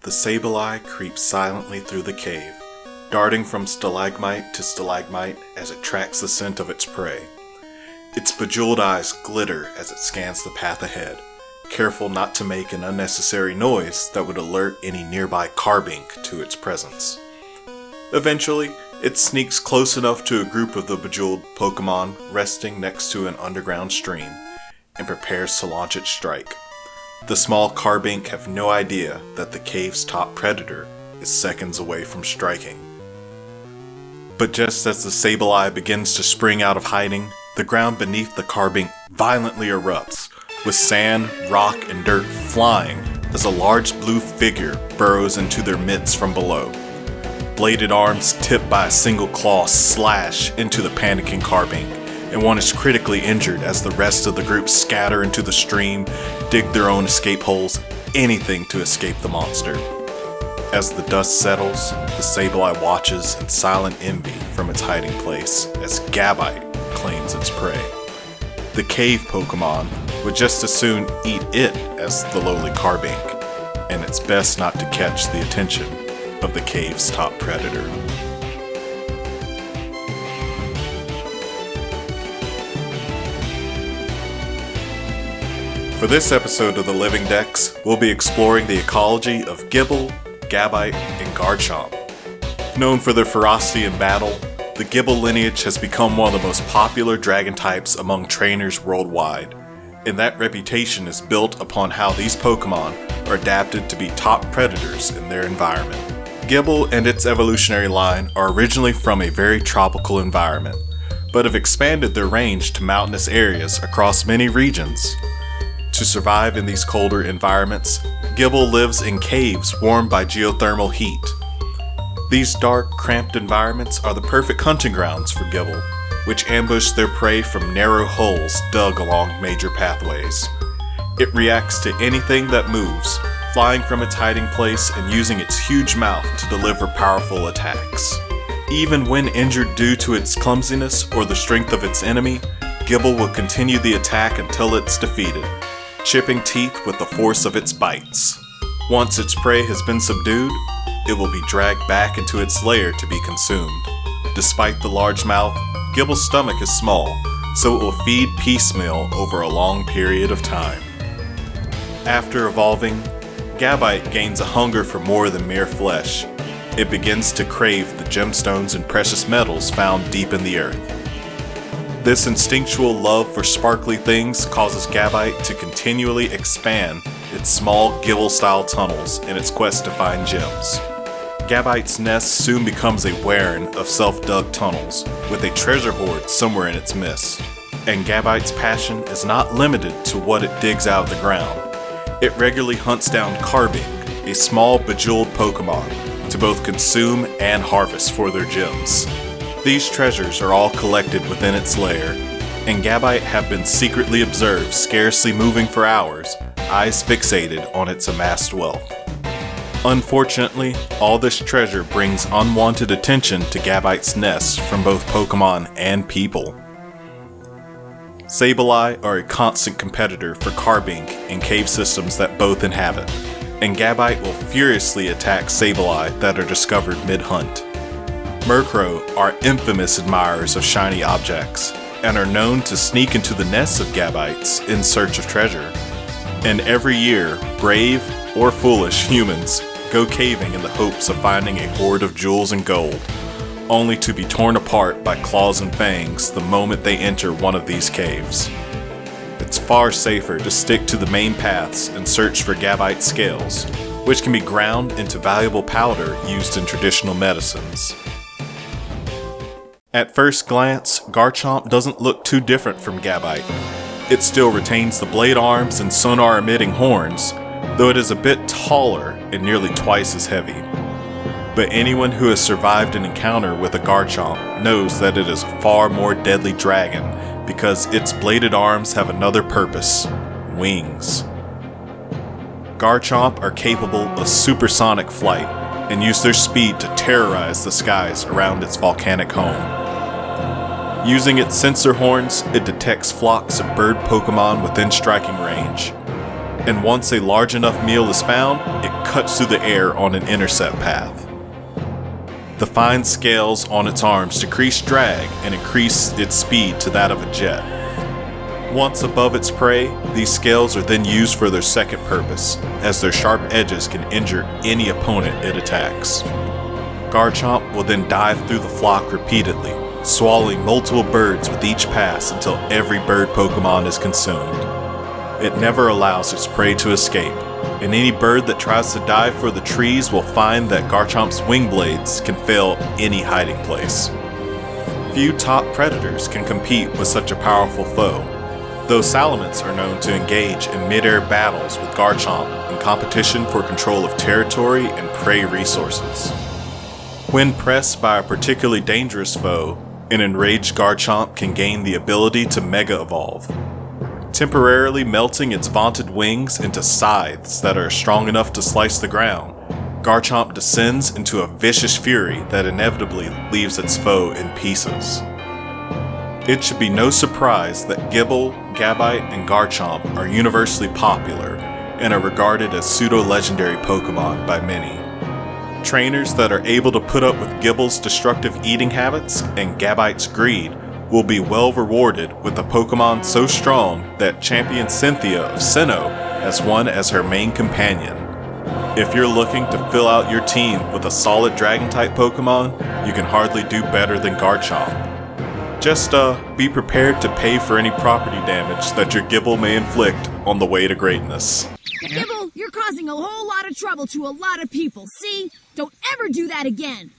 The Sableye creeps silently through the cave, darting from stalagmite to stalagmite as it tracks the scent of its prey. Its bejeweled eyes glitter as it scans the path ahead, careful not to make an unnecessary noise that would alert any nearby carbink to its presence. Eventually, it sneaks close enough to a group of the bejeweled Pokémon resting next to an underground stream, and prepares to launch its strike. The small carbink have no idea that the cave's top predator is seconds away from striking. But just as the Sableye begins to spring out of hiding, the ground beneath the carbink violently erupts, with sand, rock, and dirt flying as a large blue figure burrows into their midst from below. Bladed arms tipped by a single claw slash into the panicking carbink, and one is critically injured as the rest of the group scatter into the stream, dig their own escape holes, anything to escape the monster. As the dust settles, the Sableye watches in silent envy from its hiding place as Gabite claims its prey. The cave Pokémon would just as soon eat it as the lowly carbink, and it's best not to catch the attention of the cave's top predator. For this episode of The Living Dex, we'll be exploring the ecology of Gible, Gabite, and Garchomp. Known for their ferocity in battle, the Gible lineage has become one of the most popular dragon types among trainers worldwide, and that reputation is built upon how these Pokémon are adapted to be top predators in their environment. Gible and its evolutionary line are originally from a very tropical environment, but have expanded their range to mountainous areas across many regions. To survive in these colder environments, Gible lives in caves warmed by geothermal heat. These dark, cramped environments are the perfect hunting grounds for Gible, which ambush their prey from narrow holes dug along major pathways. It reacts to anything that moves, flying from its hiding place and using its huge mouth to deliver powerful attacks. Even when injured due to its clumsiness or the strength of its enemy, Gible will continue the attack until it's defeated, chipping teeth with the force of its bites. Once its prey has been subdued, it will be dragged back into its lair to be consumed. Despite the large mouth, Gible's stomach is small, so it will feed piecemeal over a long period of time. After evolving, Gabite gains a hunger for more than mere flesh. It begins to crave the gemstones and precious metals found deep in the earth. This instinctual love for sparkly things causes Gabite to continually expand its small Gible-style tunnels in its quest to find gems. Gabite's nest soon becomes a warren of self-dug tunnels, with a treasure hoard somewhere in its midst. And Gabite's passion is not limited to what it digs out of the ground. It regularly hunts down carbink, a small bejeweled Pokémon, to both consume and harvest for their gems. These treasures are all collected within its lair, and Gabite have been secretly observed scarcely moving for hours, eyes fixated on its amassed wealth. Unfortunately, all this treasure brings unwanted attention to Gabite's nest from both Pokémon and people. Sableye are a constant competitor for carbink in cave systems that both inhabit, and Gabite will furiously attack Sableye that are discovered mid-hunt. Murkrow are infamous admirers of shiny objects, and are known to sneak into the nests of Gabites in search of treasure. And every year, brave or foolish humans go caving in the hopes of finding a hoard of jewels and gold, only to be torn apart by claws and fangs the moment they enter one of these caves. It's far safer to stick to the main paths and search for Gabite scales, which can be ground into valuable powder used in traditional medicines. At first glance, Garchomp doesn't look too different from Gabite. It still retains the blade arms and sonar-emitting horns, though it is a bit taller and nearly twice as heavy. But anyone who has survived an encounter with a Garchomp knows that it is a far more deadly dragon because its bladed arms have another purpose: wings. Garchomp are capable of supersonic flight and use their speed to terrorize the skies around its volcanic home. Using its sensor horns, it detects flocks of bird Pokémon within striking range. and once a large enough meal is found, it cuts through the air on an intercept path. The fine scales on its arms decrease drag and increase its speed to that of a jet. Once above its prey, these scales are then used for their second purpose, as their sharp edges can injure any opponent it attacks. Garchomp will then dive through the flock repeatedly, swallowing multiple birds with each pass until every bird Pokémon is consumed. It never allows its prey to escape, and any bird that tries to dive for the trees will find that Garchomp's wing blades can fail any hiding place. Few top predators can compete with such a powerful foe, though Salamence are known to engage in mid-air battles with Garchomp in competition for control of territory and prey resources. When pressed by a particularly dangerous foe, an enraged Garchomp can gain the ability to Mega Evolve, temporarily melting its vaunted wings into scythes that are strong enough to slice the ground. Garchomp descends into a vicious fury that inevitably leaves its foe in pieces. It should be no surprise that Gible, Gabite, and Garchomp are universally popular and are regarded as pseudo-legendary Pokémon by many. Trainers that are able to put up with Gible's destructive eating habits and Gabite's greed will be well rewarded with a Pokémon so strong that Champion Cynthia of Sinnoh has one as her main companion. If you're looking to fill out your team with a solid Dragon-type Pokémon, you can hardly do better than Garchomp. Just be prepared to pay for any property damage that your Gible may inflict on the way to greatness. Gible, you're causing a whole lot of trouble to a lot of people, see? Don't ever do that again!